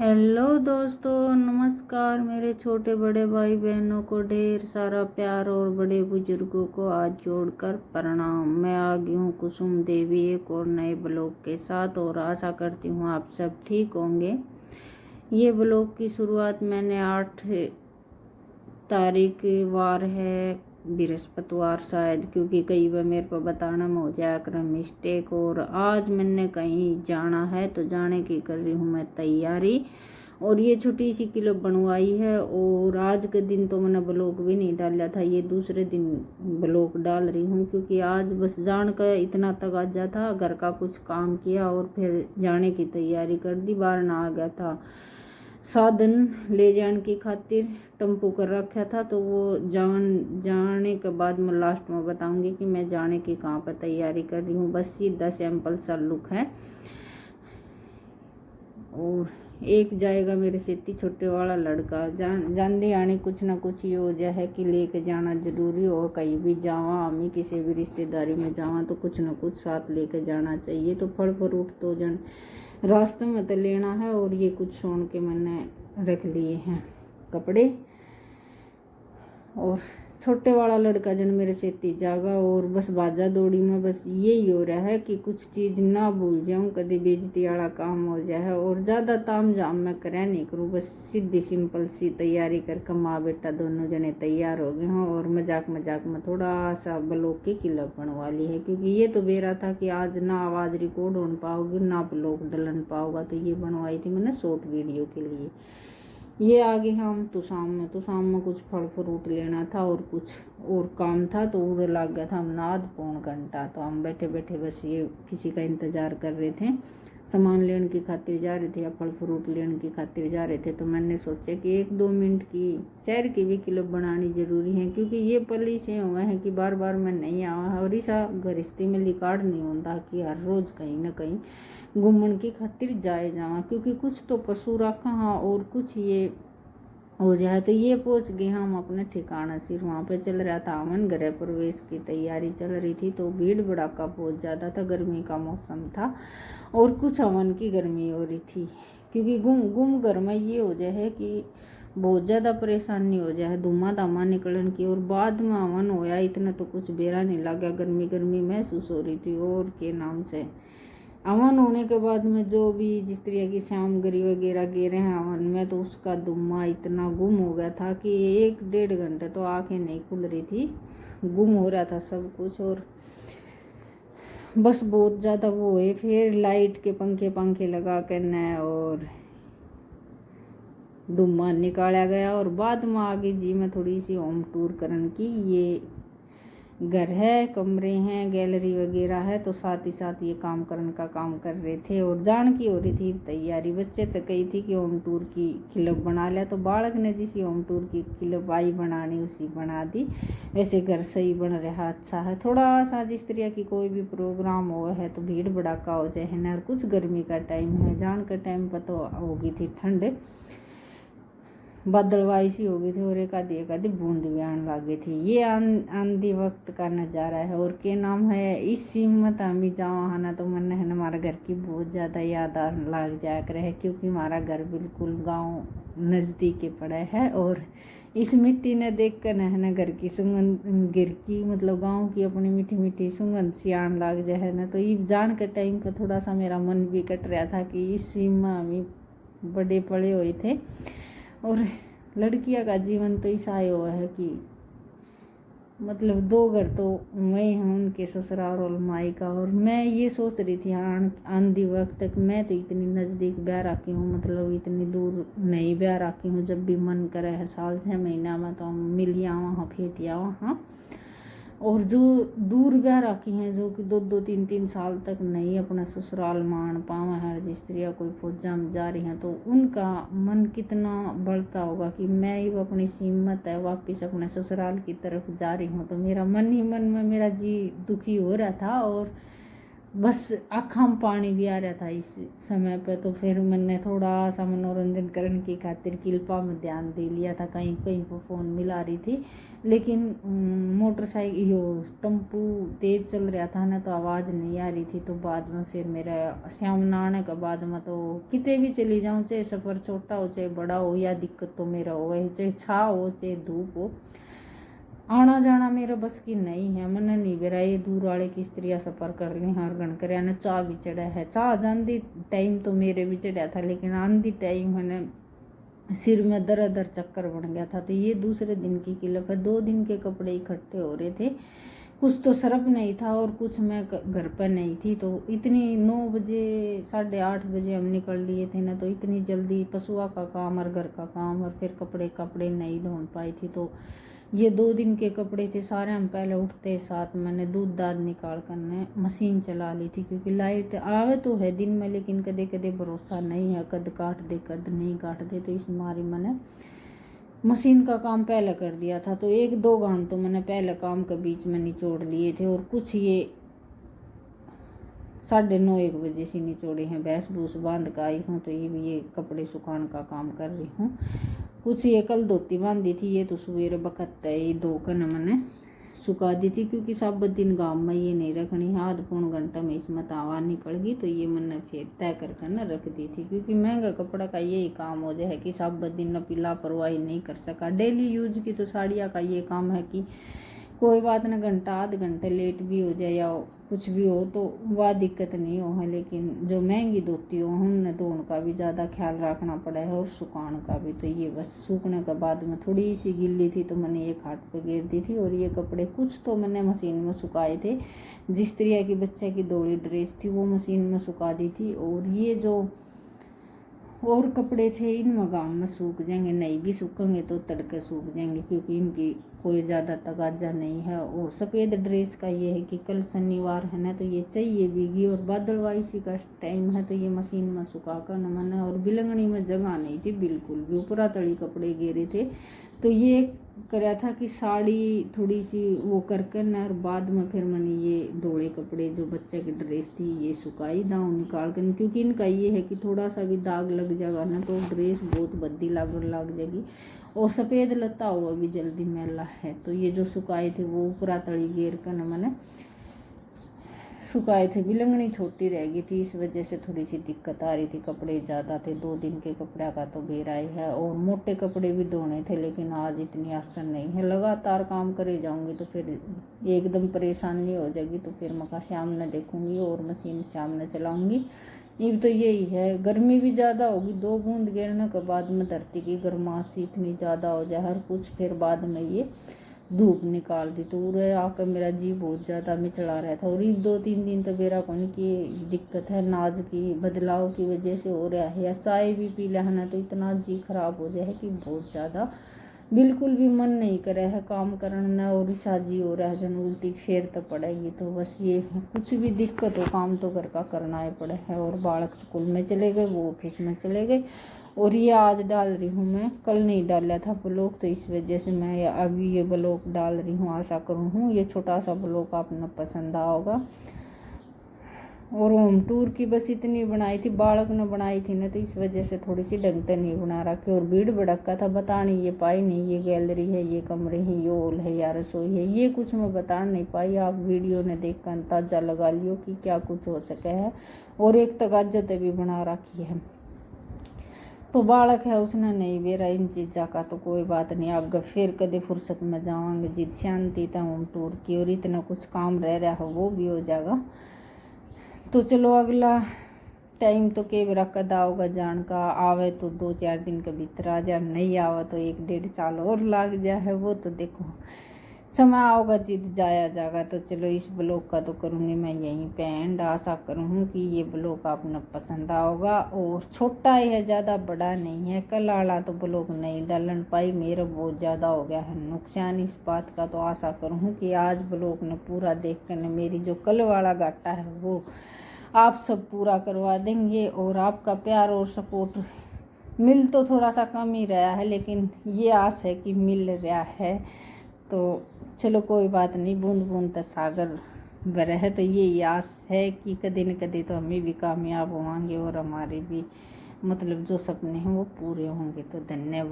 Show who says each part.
Speaker 1: Hello दोस्तों, नमस्कार। मेरे छोटे बड़े भाई बहनों को ढेर सारा प्यार और बड़े बुजुर्गों को हाथ जोड़कर प्रणाम। मैं आ गई हूँ कुसुम देवी एक और नए ब्लॉग के साथ और आशा करती हूँ आप सब ठीक होंगे। ये ब्लॉग की शुरुआत मैंने 8 तारीख वार है, बृहस्पतिवार शायद, क्योंकि कई बार मेरे को बताना में हो जाया कर मिस्टेक। और आज मैंने कहीं जाना है तो जाने की कर रही हूँ मैं तैयारी। और ये छोटी सी क्लिप बनवाई है और आज के दिन तो मैंने ब्लॉग भी नहीं डाला था, ये दूसरे दिन ब्लॉग डाल रही हूँ क्योंकि आज बस जान का इतना तगाजा था, घर का कुछ काम किया और फिर जाने की तैयारी कर दी। बाहर ना आ गया था, साधन ले जाने की खातिर टेम्पो कर रखा था, तो वो जाने के बाद मैं लास्ट में बताऊंगी कि मैं जाने की कहाँ पर तैयारी कर रही हूँ। बस सीधा सैंपल सा लुक है। और एक जाएगा मेरे से इतनी छोटे वाला लड़का, जानते आने कुछ ना कुछ ये हो जाए है कि लेके जाना जरूरी हो। कहीं भी जावा हमें किसी भी रिश्तेदारी में जावा तो कुछ ना कुछ साथ लेके जाना चाहिए। तो फल फ्रूट तो जन रास्ते में तो लेना है। और ये कुछ सोन के मैंने रख लिए हैं कपड़े। और छोटे वाला लड़का जन मेरे से इतनी जागा और बस बाजा दौड़ी में बस यही हो रहा है कि कुछ चीज़ ना भूल जाऊं, कभी बेइज्जती वाला काम हो जाए। और ज़्यादा ताम झाम मैं करे नहीं करूँ, बस सीधी सिंपल सी तैयारी करके माँ बेटा दोनों जने तैयार हो गए हों। और मजाक मजाक में थोड़ा सा ब्लॉग की क्लिप बनवा ली है क्योंकि ये तो बेरा था कि आज ना आवाज़ रिकॉर्ड हो पाओगी ना ब्लॉग डलन पाओगा, तो ये बनवाई थी मैंने शॉर्ट वीडियो के लिए। ये आगे हम तो शाम में कुछ फल फ्रूट लेना था और कुछ और काम था, तो उड़े लग गया था हम नाद पौन घंटा। तो हम बैठे बैठे बस ये किसी का इंतज़ार कर रहे थे, सामान लेने की खातिर जा रहे थे या फल फ्रूट लेने की खातिर जा रहे थे। तो मैंने सोचा कि 1-2 मिनट की शहर की भी क्लिप बनानी ज़रूरी है क्योंकि ये पली से हुआ है कि बार बार मैं नहीं आवा है। और इसा गृहस्थी में रिकॉर्ड नहीं होता कि हर रोज़ कहीं ना कहीं घूमने की खातिर जाए जावा, क्योंकि कुछ तो पशु रखा हाँ और कुछ ये हो जाए। तो ये पहुंच गए हम अपने ठिकाना सिर। वहाँ पे चल रहा था अमन गृह प्रवेश की तैयारी चल रही थी, तो भीड़ भड़ाका बहुत ज़्यादा था, गर्मी का मौसम था और कुछ अमन की गर्मी हो रही थी क्योंकि गुम घर में ये हो जाए है कि बहुत ज़्यादा परेशानी हो जाए, धुआं धामा निकलन की। और बाद में अमन होया इतना तो कुछ बेरा नहीं लगा, गर्मी गर्मी महसूस हो रही थी। और के नाम से अमन होने के बाद में जो भी जिस तरह की शामगरी वगैरह गिरे हैं अमन में, तो उसका धुआं इतना गुम हो गया था कि 1-1.5 घंटे तो आंखें नहीं खुल रही थी, गुम हो रहा था सब कुछ। और बस बहुत ज़्यादा वो है। फिर लाइट के पंखे लगा कर न और धुआं निकाला गया। और बाद में आगे जी मैं थोड़ी सी होम टूर करने की, ये घर है, कमरे हैं, गैलरी वगैरह है, तो साथ ही साथ ये काम करने का काम कर रहे थे और जान की हो रही थी तैयारी। बच्चे तो कही थी कि होम टूर की क्लिप बना लिया, तो बालक ने जिसी होम टूर की क्लिप आई बनानी उसी बना दी। वैसे घर सही बन रहा, अच्छा है। थोड़ा सा जिस तरह की कोई भी प्रोग्राम हो है तो भीड़ भड़ाका हो जाए है ना। और कुछ गर्मी का टाइम है, जान के टाइम पर तो होगी थी ठंड, बदलवाई सी हो गई थी और एक आधी बूंद भी आने लगी थी। ये आंधी वक्त का नज़ारा है। और के नाम है इस सीमत हम भी जावा है ना, तो मन है ना हमारे घर की बहुत ज़्यादा याद आने लग जाया करे है क्योंकि हमारा घर बिल्कुल गांव नज़दीक पड़ा है। और इस मिट्टी ने देख कर है ना घर की सुगंध, घर की मतलब गांव की अपनी मीठी मीठी सुगंध सी आने लग जाए है ना। तो ये जान के टाइम पर थोड़ा सा मेरा मन भी कट रहा था कि इस सीम में हम बड़े पड़े हुए थे। और लड़कियां का जीवन तो ऐसा हुआ है कि मतलब 2 घर तो मैं हूँ, उनके ससुराल और मायका। और मैं ये सोच रही थी हाँ आंधी वक्त तक मैं तो इतनी नज़दीक ब्याह रखी हूँ, मतलब इतनी दूर नहीं ब्याह रखी हूँ। जब भी मन करे हर साल 6 महीना में तो हम मिल आवा हाँ फेट आवा हाँ। और जो दूर ब्याह रखी हैं जो कि 2-2 3-3 साल तक नहीं अपना ससुराल मान पावा है, जिस तरह कोई फौजा में जा रही हैं, तो उनका मन कितना बढ़ता होगा कि मैं ही अपनी सीमत है वापस अपने ससुराल की तरफ जा रही हूँ। तो मेरा मन ही मन में मेरा जी दुखी हो रहा था। और बस आँखों में पानी भी आ रहा था इस समय पे। तो फिर मैंने थोड़ा सा मनोरंजन करने की खातिर किल्पा में ध्यान दे लिया था, कहीं कहीं पर फ़ोन मिला रही थी, लेकिन मोटरसाइकिल यो टेम्पू तेज़ चल रहा था ना, तो आवाज़ नहीं आ रही थी। तो बाद में फिर मेरा शाम नहाने के बाद में तो किते भी चली जाऊँ, चाहे सफ़र छोटा हो चाहे बड़ा हो, या दिक्कत तो मेरा हो, चाहे छाँव हो चाहे धूप हो, आना जाना मेरा बस की नहीं है। मैंने नहीं बेरा ये दूर वाले की स्त्रियाँ सफ़र कर ली हर गण कर ने चाह भी चढ़ा है। चाह जानती टाइम तो मेरे भी चढ़ा था, लेकिन आंधी टाइम मैंने सिर में दर दर चक्कर बन गया था। तो ये दूसरे दिन की किलप है। 2 दिन के कपड़े इकट्ठे हो रहे थे, कुछ तो सरफ नहीं था और कुछ मैं घर पर नहीं थी। तो इतनी 9 बजे 8:30 बजे हम निकल लिए थे ना, तो इतनी जल्दी पशुआ का काम और घर का काम और फिर कपड़े नहीं धोन पाई थी। तो ये 2 दिन के कपड़े थे सारे। हम पहले उठते साथ मैंने दूध दाद निकाल कर ने मशीन चला ली थी, क्योंकि लाइट आवे तो है दिन में, लेकिन कदे कदे भरोसा नहीं है, कद काट दे कद नहीं काट दे। तो इस मारी मैंने मशीन का काम पहले कर दिया था। तो 1-2 घंटे तो मैंने पहले काम के बीच में निचोड़ लिए थे, और कुछ ये 9:30-1 बजे से निचोड़े हैं। भैंस भूस बांध कर आई हूँ, तो ये कपड़े सुखाने का काम कर रही हूँ। कुछ ये कल धोती बांधी थी, ये तो सवेरे बखत ये धोकर मैंने सुखा दी थी, क्योंकि सब दिन गाँव में ये नहीं रखनी है। आध पौन घंटा में इसमें तावा निकल गई, तो ये मैंने फिर तय करके ना रख दी थी, क्योंकि महंगा कपड़ा का यही काम हो जाए कि सब दिन न लापरवाही नहीं कर सका। डेली यूज की तो साड़ियाँ का ये काम है कि कोई बात ना, घंटा आध घंटे लेट भी हो जाए या कुछ भी हो तो वह दिक्कत नहीं हो है। लेकिन जो महंगी धोती हो उन्हें धोने का भी ज़्यादा ख्याल रखना पड़ा है और सुखाने का भी। तो ये बस सूखने के बाद में थोड़ी सी गिल्ली थी, तो मैंने ये खाट पे गिर दी थी। और ये कपड़े कुछ तो मैंने मशीन में सुखाए थे, जिस तरह की बच्चे की दौड़ी ड्रेस थी वो मशीन में सुखा दी थी। और ये जो और कपड़े थे इनमें गाँव में सूख जाएंगे, नहीं भी सूखेंगे तो तड़के सूख जाएंगे, क्योंकि इनकी कोई ज़्यादा तगाजा नहीं है। और सफ़ेद ड्रेस का ये है कि कल शनिवार है ना, तो ये चाहिए भीगी, और बादलवाई सी का टाइम है, तो ये मशीन में सुखा कर न मैंने। और बिलंगनी में जगह नहीं थी बिल्कुल भी, ऊपरा तड़ी कपड़े गिरे थे। तो ये कराया था कि साड़ी थोड़ी सी वो करके न, और बाद में फिर मैंने ये धोड़े कपड़े जो बच्चे की ड्रेस थी ये सुखाई दाव निकाल कर, क्योंकि इनका ये है कि थोड़ा सा भी दाग लग जाएगा ना तो ड्रेस बहुत बद्दी लग जाएगी, और सफ़ेद लता हुआ भी जल्दी मैला है। तो ये जो सुखाए थे वो ऊपरा तड़ी घेर कर न मैंने सुखाए थे। बिलंगनी छोटी रह गई थी, इस वजह से थोड़ी सी दिक्कत आ रही थी। कपड़े ज़्यादा थे, 2 दिन के कपड़े का तो बेराई है, और मोटे कपड़े भी धोने थे, लेकिन आज इतनी आसान नहीं है। लगातार काम करे जाऊंगी तो फिर एकदम परेशानी हो जाएगी। तो फिर मैं शाम में देखूंगी और मशीन शाम में चलाऊंगी। ये तो यही है, गर्मी भी ज़्यादा होगी, 2 बूंद गिरने के बाद में धरती की गर्माशी इतनी ज़्यादा हो जाए हर कुछ, फिर बाद में ये धूप निकाल दी। तो उरे आकर मेरा जी बहुत ज़्यादा मिचड़ा रहा था। और 2-3 दिन तो मेरा कौन की दिक्कत है, नाज की बदलाव की वजह से हो रहा है, या चाय भी पी लेना तो इतना जी खराब हो जाए कि बहुत ज़्यादा बिल्कुल भी मन नहीं करे है काम करना, और साजी हो रहा है जन उल्टी फेर तो पड़ेगी। तो बस ये कुछ भी दिक्कत हो काम तो घर का करना ही पड़े है। और बालक स्कूल में चले गए, वो ऑफिस में चले गए, और ये आज डाल रही हूँ मैं, कल नहीं डाला था ब्लॉग, तो इस वजह से मैं अभी ये ब्लॉग डाल रही हूँ। आशा करूँ हूँ ये छोटा सा ब्लॉग आपने पसंद आया होगा। और होम टूर की बस इतनी बनाई थी, बालक ने बनाई थी ना, तो इस वजह से थोड़ी सी ढंग से नहीं बना रखी। और भीड़ भड़का था, बता नहीं ये पाई नहीं, ये गैलरी है, ये कमरे हैं, ये हॉल है या रसोई है, ये कुछ मैं बता नहीं पाई। आप वीडियो ने देख कर अंदाजा लगा लियो कि क्या कुछ हो सके है। और एक तगाजत भी बना रखी है। तो बालक है उसने नहीं बेरा इन चीज़ा का, तो कोई बात नहीं, आगे फिर कदे फुर्सत में जावांगे जिद शांति था होम टूर की। और इतना कुछ काम रह रहा हो वो भी हो जाएगा। तो चलो अगला टाइम तो के बेरा कदा होगा जान का, आवे तो 2-4 दिन के भीतर आ जाए, नहीं आवा तो 1-1.5 साल और लग जाए है, वो तो देखो समय आओगा जिद जाया जाएगा। तो चलो इस ब्लॉग का तो करूँगी मैं यहीं पे एंड। आशा करूँ कि ये ब्लॉग आपने पसंद आओगा, और छोटा ही है, ज़्यादा बड़ा नहीं है। कल वाला तो ब्लॉग नहीं डालन पाई, मेरा बहुत ज़्यादा हो गया है नुकसान इस बात का। तो आशा करूँ कि आज ब्लॉग ने पूरा देख कर मेरी जो कल वाला घाटा है वो आप सब पूरा करवा देंगे। और आपका प्यार और सपोर्ट मिल तो थोड़ा सा कम ही रहा है, लेकिन ये आस है कि मिल रहा है। तो चलो कोई बात नहीं, बूंद बूंद तक सागर वह तो ये आस है कि कभी न कभी तो हमें भी कामयाब होंगे और हमारे भी मतलब जो सपने हैं वो पूरे होंगे। तो धन्यवाद।